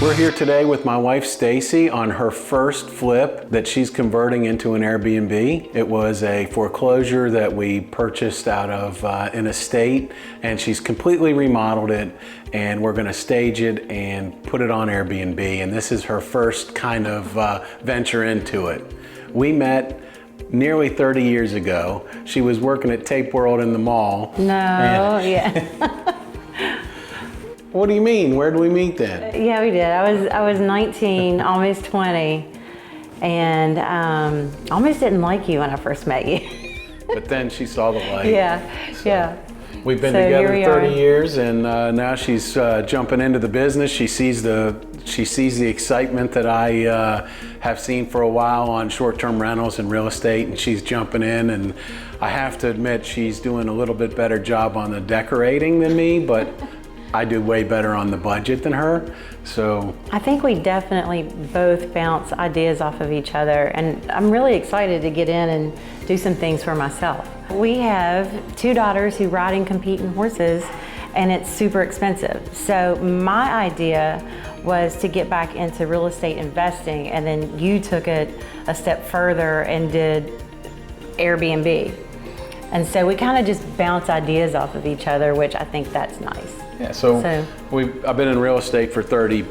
We're here today with my wife Stacy on her first flip that she's converting into an Airbnb. It was a foreclosure that we purchased out of an estate, and she's completely remodeled it, and we're gonna stage it and put it on Airbnb, and this is her first kind of venture into it. We met nearly 30 years ago. She was working at Tape World in the mall. Yeah. What do you mean? Where did we meet then? Yeah, we did. I was 19, almost 20, and almost didn't like you when I first met you. But then she saw the light. Yeah, So yeah. We've been So together here we 30 are. years, and now she's jumping into the business. She sees the excitement that I have seen for a while on short-term rentals and real estate, and she's jumping in. And I have to admit, she's doing a little bit better job on the decorating than me, but I do way better on the budget than her. So I think we definitely both bounce ideas off of each other, and I'm really excited to get in and do some things for myself. We have 2 daughters who ride and compete in horses, and it's super expensive. So my idea was to get back into real estate investing, and then you took it a step further and did Airbnb. And so we kind of just bounce ideas off of each other, which I think that's nice. yeah, so I've been in real estate for 30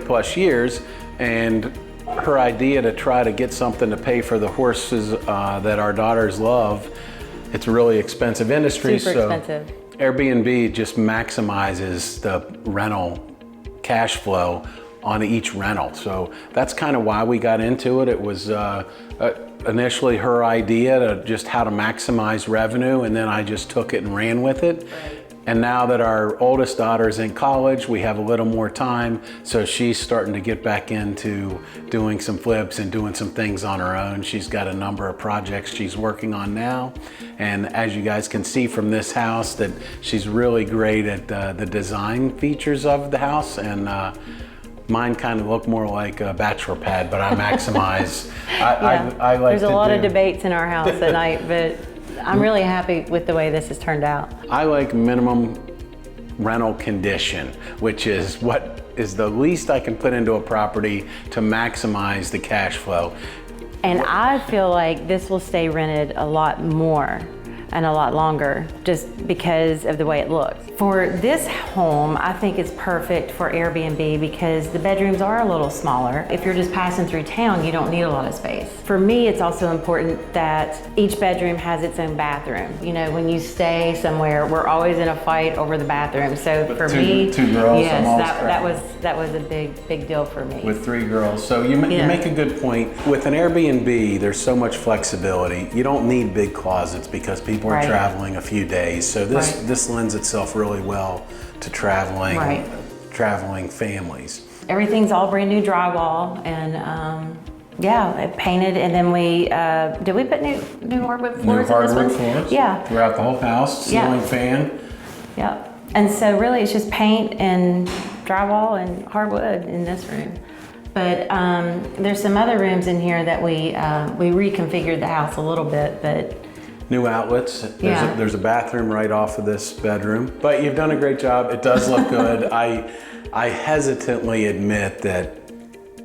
plus years, and her idea to try to get something to pay for the horses that our daughters love, it's a really expensive industry. Super expensive. Airbnb just maximizes the rental cash flow on each rental. So that's kind of why we got into it. It was initially her idea to just how to maximize revenue, and then I just took it and ran with it. Right. And now that our oldest daughter's in college, we have a little more time, so she's starting to get back into doing some flips and doing some things on her own. She's got a number of projects she's working on now, and as you guys can see from this house, that she's really great at the design features of the house, and mine kind of look more like a bachelor pad, but I maximize. I like There's a lot of debates in our house at night, but I'm really happy with the way this has turned out. I like minimum rental condition, which is what is the least I can put into a property to maximize the cash flow. And I feel like this will stay rented a lot more and a lot longer just because of the way it looks. For this home, I think it's perfect for Airbnb because the bedrooms are a little smaller. If you're just passing through town, you don't need a lot of space. For me, it's also important that each bedroom has its own bathroom. You know, when you stay somewhere, we're always in a fight over the bathroom. So With for two girls, yes, I'm that was a big deal for me. With 3 girls. So you make a good point. With an Airbnb, there's so much flexibility. You don't need big closets because people are traveling a few days. So this lends itself really well to traveling families. Everything's all brand new drywall, and yeah, it painted, and then we did we put new hardwood floors in this one? Floors. Yeah. Throughout the whole house, ceiling fan. Yep. And so really it's just paint and drywall and hardwood in this room. But there's some other rooms in here that we reconfigured the house a little bit, but New outlets. There's a bathroom right off of this bedroom. But you've done a great job. It does look good. I hesitantly admit that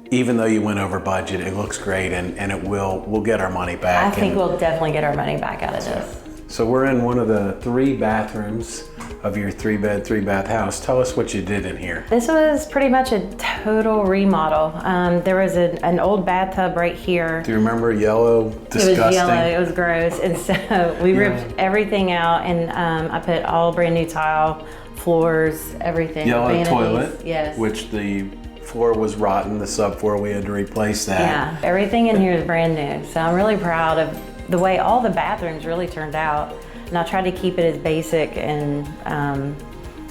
even though you went over budget, it looks great, and we'll get our money back. I think we'll definitely get our money back out of this. So we're in one of the 3 bathrooms of your 3-bed, 3-bath house. Tell us what you did in here. This was pretty much a total remodel. There was an old bathtub right here. Do you remember? Yellow, disgusting. It was yellow, it was gross. And so we ripped everything out, and I put all brand new tile, floors, everything. Yellow vanities. toilet, yes. Which the floor was rotten, the subfloor, we had to replace that. Yeah, everything in here is brand new. So I'm really proud of the way all the bathrooms really turned out. And I tried to keep it as basic and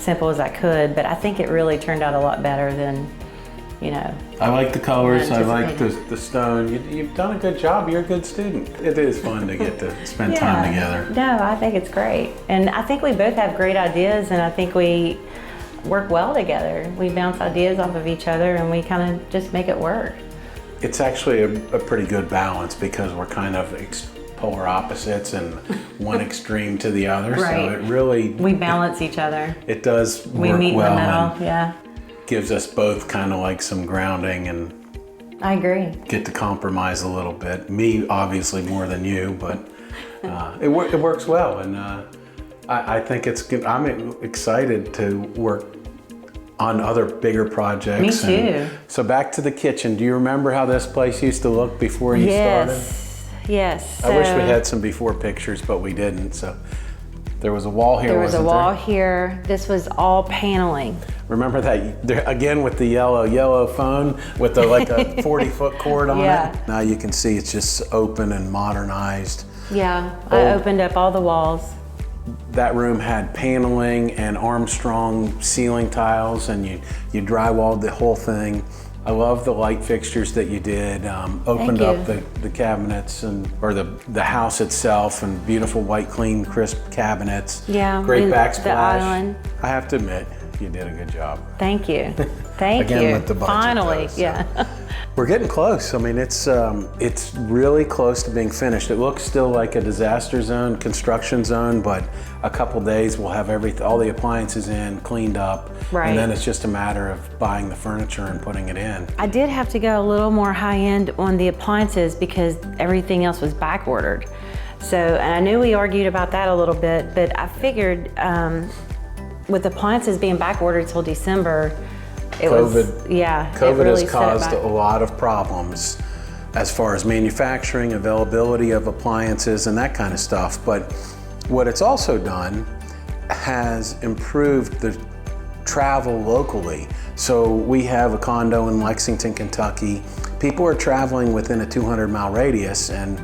simple as I could, but I think it really turned out a lot better than, you know. I like the colors, I like the stone. You've done a good job, you're a good student. It is fun to get to spend time together. No, I think it's great. And I think we both have great ideas, and I think we work well together. We bounce ideas off of each other, and we kind of just make it work. It's actually a pretty good balance because we're kind of polar opposites and one extreme to the other. Right. So it really... We balance each other. It does work well. We meet in the middle, yeah. gives us both kind of like some grounding and I agree. get to compromise a little bit. Me, obviously, more than you, but it works well. And I think it's good. I'm excited to work on other bigger projects. Me too. And so back to the kitchen. Do you remember how this place used to look before you started? Yes. I wish we had some before pictures, but we didn't. So there was a wall here, There was a wasn't wall there? here. This was all paneling. Remember that, there, again with the yellow phone with the like a 40-foot cord on Yeah. it? Now you can see it's just open and modernized. Yeah, I opened up all the walls. That room had paneling and Armstrong ceiling tiles, and you drywalled the whole thing. I love the light fixtures that you did. Opened up the cabinets or the house itself, and beautiful white, clean, crisp cabinets. Yeah, Great and backsplash. the island. I have to admit, you did a good job. Thank you. Thank Again, you. with the budget, Finally, though, so. yeah. We're getting close. I mean, it's really close to being finished. It looks still like a disaster zone, construction zone, but a couple days we'll have all the appliances in, cleaned up, Right. and then it's just a matter of buying the furniture and putting it in. I did have to go a little more high end on the appliances because everything else was back ordered. So, and I knew we argued about that a little bit, but I figured with appliances being back ordered till December, COVID really has caused set it a back. lot of problems as far as manufacturing, availability of appliances, and that kind of stuff. But what it's also done has improved the travel locally. So we have a condo in Lexington, Kentucky. People are traveling within a 200-mile radius, and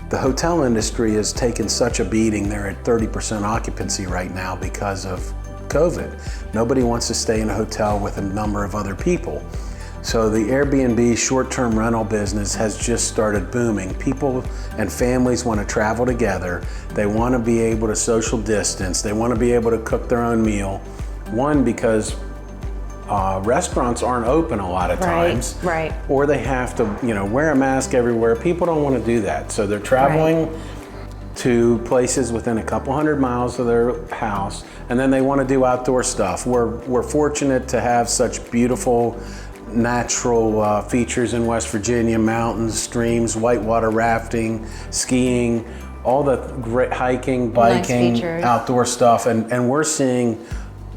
the hotel industry has taken such a beating. They're at 30% occupancy right now because of COVID. Nobody wants to stay in a hotel with a number of other people. So the Airbnb short-term rental business has just started booming. People and families want to travel together. They want to be able to social distance. They want to be able to cook their own meal. One, because restaurants aren't open a lot of times. Right. Or they have to, wear a mask everywhere. People don't want to do that. So they're traveling to places within a couple hundred miles of their house, and then they want to do outdoor stuff. We're fortunate to have such beautiful natural features in West Virginia: mountains, streams, whitewater rafting, skiing, all the great hiking, biking, Nice outdoor stuff, and we're seeing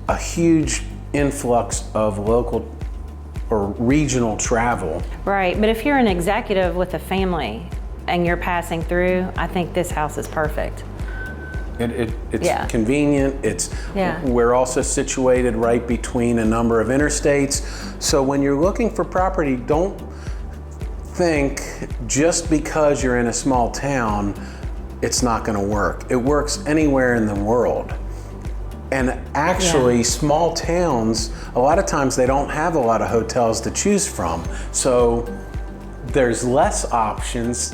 a huge influx of local or regional travel. Right, but if you're an executive with a family and you're passing through, I think this house is perfect. It's convenient. We're also situated right between a number of interstates. So when you're looking for property, don't think just because you're in a small town, it's not going to work. It works anywhere in the world. And actually, small towns, a lot of times they don't have a lot of hotels to choose from. So there's less options.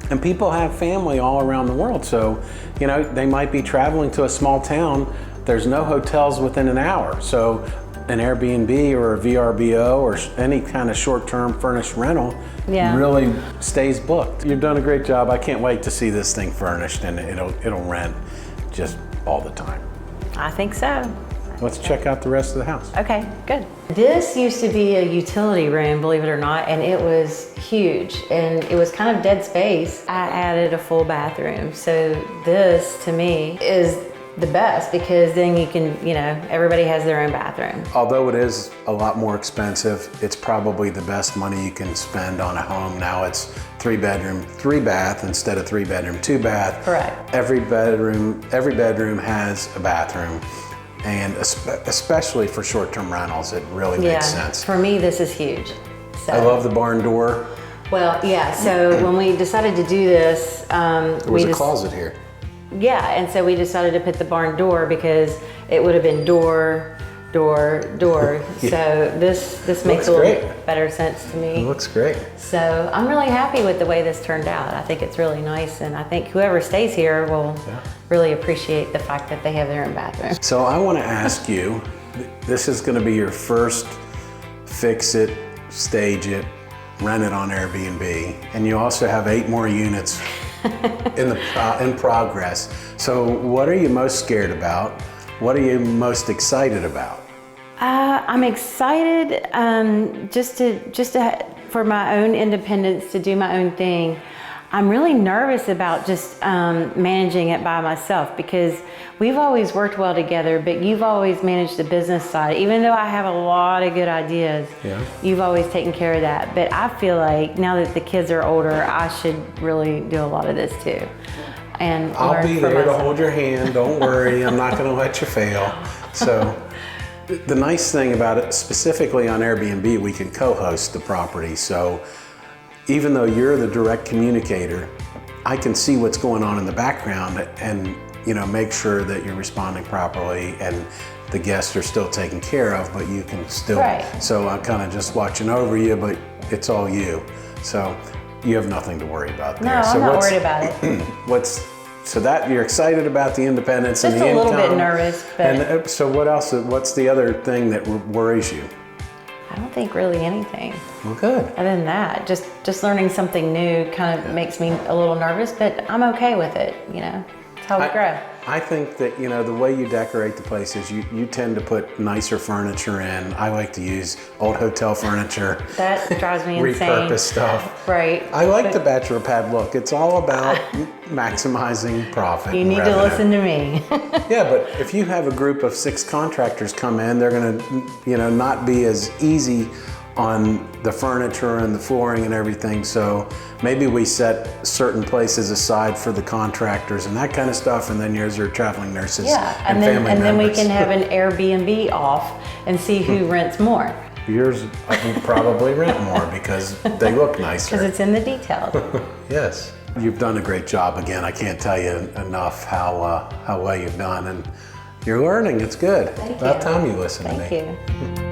And people have family all around the world. So, they might be traveling to a small town. There's no hotels within an hour. So an Airbnb or a VRBO or any kind of short-term furnished rental really stays booked. You've done a great job. I can't wait to see this thing furnished, and it'll rent just all the time. I think so. Let's check out the rest of the house. Okay, good. This used to be a utility room, believe it or not, and it was huge, and it was kind of dead space. I added a full bathroom, so this, to me, is the best because then you can, everybody has their own bathroom. Although it is a lot more expensive, it's probably the best money you can spend on a home. Now it's 3-bedroom, 3-bath instead of 3-bedroom, 2-bath. Correct. Every bedroom has a bathroom. And especially for short-term rentals, it really makes sense. For me, this is huge. So. I love the barn door. Well, so when we decided to do this, there was a closet here. Yeah, and so we decided to put the barn door because it would have been door. So this makes a little better sense to me. It looks great. So I'm really happy with the way this turned out. I think it's really nice, and I think whoever stays here will really appreciate the fact that they have their own bathroom. So I want to ask you, this is going to be your first fix it, stage it, rent it on Airbnb, and you also have 8 more units in progress. So what are you most scared about? What are you most excited about? I'm excited for my own independence to do my own thing. I'm really nervous about just managing it by myself because we've always worked well together, but you've always managed the business side. Even though I have a lot of good ideas, you've always taken care of that. But I feel like now that the kids are older, I should really do a lot of this too. And I'll be there to hold your hand. Don't worry, I'm not going to let you fail. So the nice thing about it, specifically on Airbnb, we can co-host the property. So even though you're the direct communicator, I can see what's going on in the background and make sure that you're responding properly and the guests are still taken care of, but you can still, so I'm kind of just watching over you, but it's all you. So you have nothing to worry about there. No, so I'm not worried about it. So that you're excited about the independence and the income. Just a little bit nervous. But and so what else, what's the other thing that worries you? I don't think really anything. Well, good. Other than that, just learning something new kind of makes me a little nervous, but I'm okay with it, It's how we grow. I think that, the way you decorate the place is you tend to put nicer furniture in. I like to use old hotel furniture. That drives me insane. Repurpose stuff. Right. I like the bachelor pad look. It's all about maximizing profit. You need to listen to me. Yeah, but if you have a group of 6 contractors come in, they're gonna, not be as easy on the furniture and the flooring and everything. So maybe we set certain places aside for the contractors and that kind of stuff, and then yours are traveling nurses and family members. And then we can have an Airbnb off and see who rents more. Yours, I think, probably rent more because they look nicer. Because it's in the details. Yes. You've done a great job. Again, I can't tell you enough how well you've done, and you're learning. It's good. Thank About you. time you listen to me. Thank you.